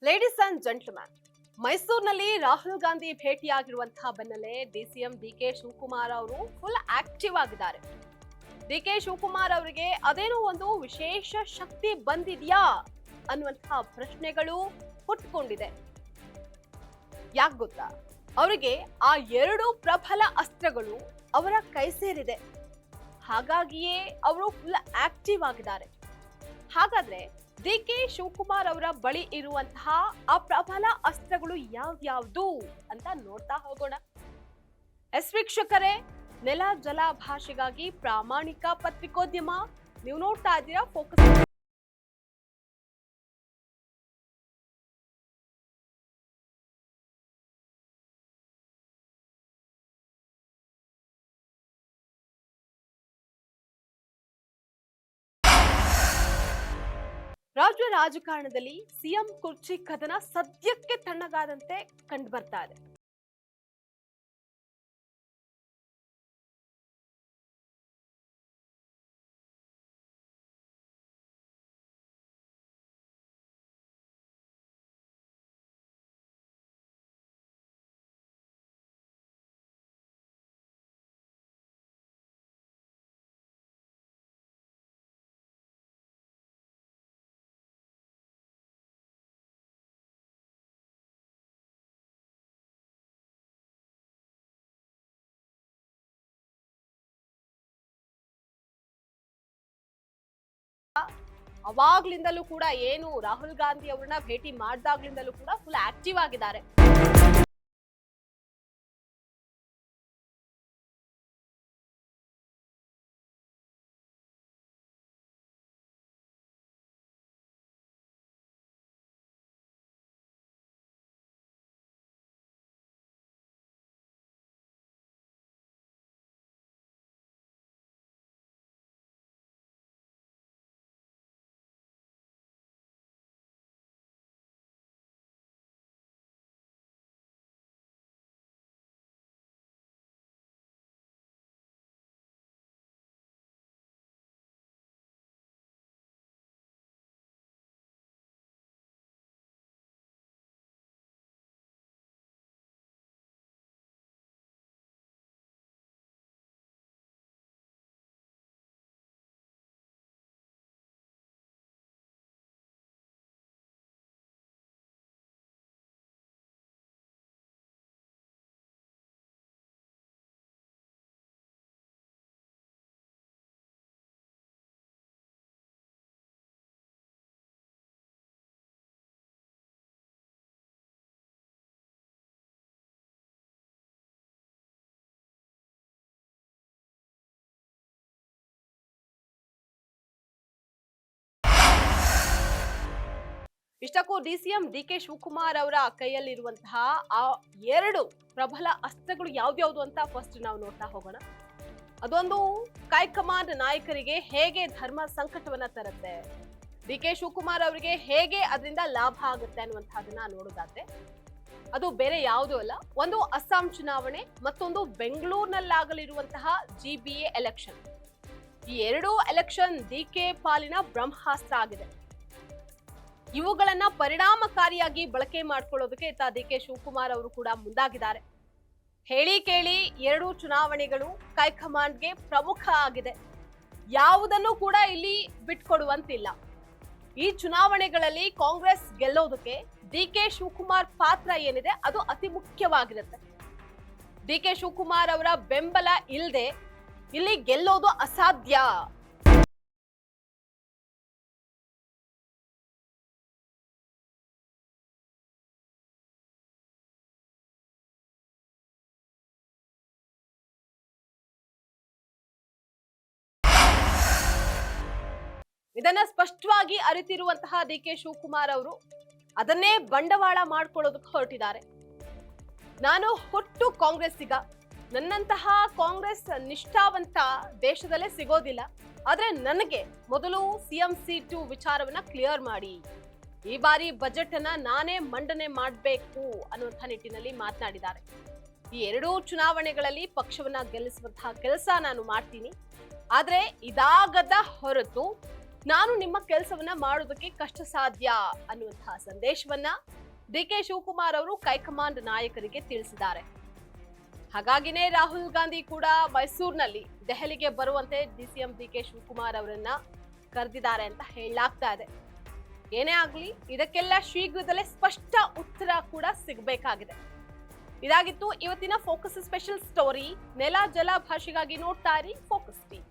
Ladies and gentleman, ಮೈಸೂರಿನಲ್ಲಿ ರಾಹುಲ್ ಗಾಂಧಿ ಭೇಟಿಯಾಗಿರುವಂತಹ ಬೆನ್ನಲ್ಲೇ DCM DK Shivakumar ಅವರು ಫುಲ್ ಆಕ್ಟಿವ್ ಆಗಿದ್ದಾರೆ. ಡಿಕೆ ಶಿವಕುಮಾರ್ ಅವರಿಗೆ ಅದೇನೋ ಒಂದು ವಿಶೇಷ ಶಕ್ತಿ ಬಂದಿದ್ಯಾ ಅನ್ನುವಂತಹ ಪ್ರಶ್ನೆಗಳು ಹುಟ್ಟುಕೊಂಡಿದೆ. ಯಾಕೆ ಗೊತ್ತಾ, ಅವರಿಗೆ ಆ ಎರಡು ಪ್ರಬಲ ಅಸ್ತ್ರಗಳು ಅವರ ಕೈ ಸೇರಿದೆ. ಹಾಗಾಗಿಯೇ ಅವರು ಫುಲ್ ಆಕ್ಟಿವ್ ಆಗಿದ್ದಾರೆ. ಹಾಗಾದ್ರೆ ಡಿಕೆ ಶಿವಕುಮಾರ್ ಅವರ ಬಳಿ ಇರುವಂತಹ ಆ ಪ್ರಬಲ ಅಸ್ತ್ರಗಳು ಯಾವ್ಯಾವ್ದು ಅಂತ ನೋಡ್ತಾ ಹೋಗೋಣ. ವೀಕ್ಷಕರೇ, ನೆಲ ಜಲ ಭಾಷೆಗಾಗಿ ಪ್ರಾಮಾಣಿಕ ಪತ್ರಿಕೋದ್ಯಮ, ನೀವು ನೋಡ್ತಾ ಇದ್ದೀರಾ ಫೋಕಸ್. ರಾಜ್ಯ ರಾಜಕಾರಣದಲ್ಲಿ ಸಿಎಂ ಕುರ್ಚಿ ಕದನ ಸದ್ಯಕ್ಕೆ ತಣ್ಣಗಾದಂತೆ ಕಂಡು ಬರ್ತಾ ಇದೆ. ಅವಾಗ್ಲಿಂದಲೂ ಕೂಡ ಏನು ರಾಹುಲ್ ಗಾಂಧಿ ಅವರನ್ನ ಭೇಟಿ ಮಾಡಿದಾಗ್ಲಿಂದಲೂ ಕೂಡ ಫುಲ್ ಆಕ್ಟಿವ್ ಆಗಿದ್ದಾರೆ. ಇಷ್ಟಕ್ಕೂ ಡಿಸಿಎಂ ಡಿಕೆ ಶಿವಕುಮಾರ್ ಅವರ ಕೈಯಲ್ಲಿರುವಂತಹ ಆ ಎರಡು ಪ್ರಬಲ ಅಸ್ತ್ರಗಳು ಯಾವ್ದ್ಯಾವ್ದು ಅಂತ ಫಸ್ಟ್ ನಾವು ನೋಡ್ತಾ ಹೋಗೋಣ. ಅದೊಂದು ಹೈಕಮಾಂಡ್ ನಾಯಕರಿಗೆ ಹೇಗೆ ಧರ್ಮ ಸಂಕಟವನ್ನ ತರುತ್ತೆ, ಡಿಕೆ ಶಿವಕುಮಾರ್ ಅವರಿಗೆ ಹೇಗೆ ಅದರಿಂದ ಲಾಭ ಆಗುತ್ತೆ ಅನ್ನುವಂಥದ್ದನ್ನ ನೋಡೋದಾದ್ರೆ ಅದು ಬೇರೆ ಯಾವುದೂ ಅಲ್ಲ, ಒಂದು ಅಸ್ಸಾಂ ಚುನಾವಣೆ, ಮತ್ತೊಂದು ಬೆಂಗಳೂರಿನಲ್ಲಾಗಲಿರುವಂತಹ GBA ಎಲೆಕ್ಷನ್. ಈ ಎರಡೂ ಎಲೆಕ್ಷನ್ ಡಿಕೆ ಪಾಲಿನ ಬ್ರಹ್ಮಾಸ್ತ್ರ ಆಗಿದೆ. ಇವುಗಳನ್ನ ಪರಿಣಾಮಕಾರಿಯಾಗಿ ಬಳಕೆ ಮಾಡ್ಕೊಳ್ಳೋದಕ್ಕೆ ಡಿಕೆ ಶಿವಕುಮಾರ್ ಅವರು ಕೂಡ ಮುಂದಾಗಿದ್ದಾರೆ. ಹೇಳಿ ಕೇಳಿ ಎರಡೂ ಚುನಾವಣೆಗಳು ಹೈಕಮಾಂಡ್ಗೆ ಪ್ರಮುಖ ಆಗಿದೆ. ಯಾವುದನ್ನು ಕೂಡ ಇಲ್ಲಿ ಬಿಟ್ಕೊಡುವಂತಿಲ್ಲ. ಈ ಚುನಾವಣೆಗಳಲ್ಲಿ ಕಾಂಗ್ರೆಸ್ ಗೆಲ್ಲೋದಕ್ಕೆ ಡಿಕೆ ಶಿವಕುಮಾರ್ ಪಾತ್ರ ಏನಿದೆ ಅದು ಅತಿ ಮುಖ್ಯವಾಗಿರುತ್ತೆ. ಡಿಕೆ ಶಿವಕುಮಾರ್ ಅವರ ಬೆಂಬಲ ಇಲ್ಲದೆ ಇಲ್ಲಿ ಗೆಲ್ಲೋದು ಅಸಾಧ್ಯ. ಇದನ್ನ ಸ್ಪಷ್ಟವಾಗಿ ಅರಿತಿರುವಂತಹ ಡಿಕೆ ಶಿವಕುಮಾರ್ ಅವರು ಅದನ್ನೇ ಬಂಡವಾಳ ಮಾಡ್ಕೊಳ್ಳೋದಕ್ಕೆ ಹೊರಟಿದ್ದಾರೆ. ನಾನು ಹುಟ್ಟು ಕಾಂಗ್ರೆಸ್ಸಿಗ, ನನ್ನಂತಹ ಕಾಂಗ್ರೆಸ್ ನಿಷ್ಠಾವಂತ ದೇಶದಲ್ಲೇ ಸಿಗೋದಿಲ್ಲ. ಆದ್ರೆ ನನಗೆ ಮೊದಲು ಸಿಎಂ ಸೀಟು ವಿಚಾರವನ್ನ ಕ್ಲಿಯರ್ ಮಾಡಿ, ಈ ಬಾರಿ ಬಜೆಟ್ ಅನ್ನ ನಾನೇ ಮಂಡನೆ ಮಾಡಬೇಕು ಅನ್ನುವಂಥ ನಿಟ್ಟಿನಲ್ಲಿ ಮಾತನಾಡಿದ್ದಾರೆ. ಈ ಎರಡೂ ಚುನಾವಣೆಗಳಲ್ಲಿ ಪಕ್ಷವನ್ನ ಗೆಲ್ಲಿಸುವಂತಹ ಕೆಲಸ ನಾನು ಮಾಡ್ತೀನಿ. ಆದ್ರೆ ಇದಾಗದ ಹೊರತು ನಾನು ನಿಮ್ಮ ಕೆಲಸವನ್ನ ಮಾಡೋದಕ್ಕೆ ಕಷ್ಟ ಸಾಧ್ಯ ಅನ್ನುವಂತಹ ಸಂದೇಶವನ್ನ ಡಿಕೆ ಶಿವಕುಮಾರ್ ಅವರು ಹೈಕಮಾಂಡ್ ನಾಯಕರಿಗೆ ತಿಳಿಸಿದ್ದಾರೆ. ಹಾಗಾಗಿನೇ ರಾಹುಲ್ ಗಾಂಧಿ ಕೂಡ ಮೈಸೂರಿನಲ್ಲಿ ದೆಹಲಿಗೆ ಬರುವಂತೆ ಡಿಸಿಎಂ ಡಿಕೆ ಶಿವಕುಮಾರ್ ಅವರನ್ನ ಕರೆದಿದ್ದಾರೆ ಅಂತ ಹೇಳಲಾಗ್ತಾ ಇದೆ. ಏನೇ ಆಗ್ಲಿ ಇದಕ್ಕೆಲ್ಲ ಶೀಘ್ರದಲ್ಲೇ ಸ್ಪಷ್ಟ ಉತ್ತರ ಕೂಡ ಸಿಗಬೇಕಾಗಿದೆ. ಇದಾಗಿತ್ತು ಇವತ್ತಿನ ಫೋಕಸ್ ಸ್ಪೆಷಲ್ ಸ್ಟೋರಿ. ನೆಲ ಜಲ ಭಾಷೆಗಾಗಿ ನೋಡ್ತಾ ಇರಿ ಫೋಕಸ್ ಟಿವಿ.